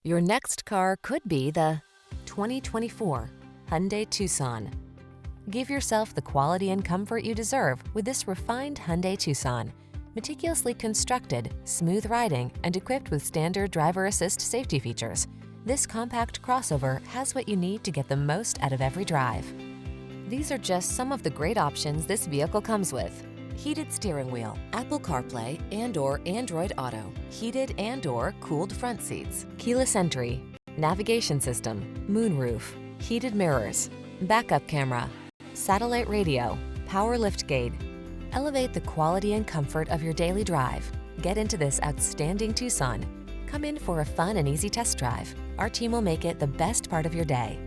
Your next car could be the 2024 Hyundai Tucson. Give yourself the quality and comfort you deserve with this refined Hyundai Tucson. Meticulously constructed, smooth riding, and equipped with standard driver assist safety features, this compact crossover has what you need to get the most out of every drive. These are just some of the great options this vehicle comes with: heated steering wheel, Apple CarPlay and/or Android Auto, heated and/or cooled front seats, keyless entry, navigation system, moonroof, heated mirrors, backup camera, satellite radio, power liftgate. Elevate the quality and comfort of your daily drive. Get into this outstanding Tucson. Come in for a fun and easy test drive. Our team will make it the best part of your day.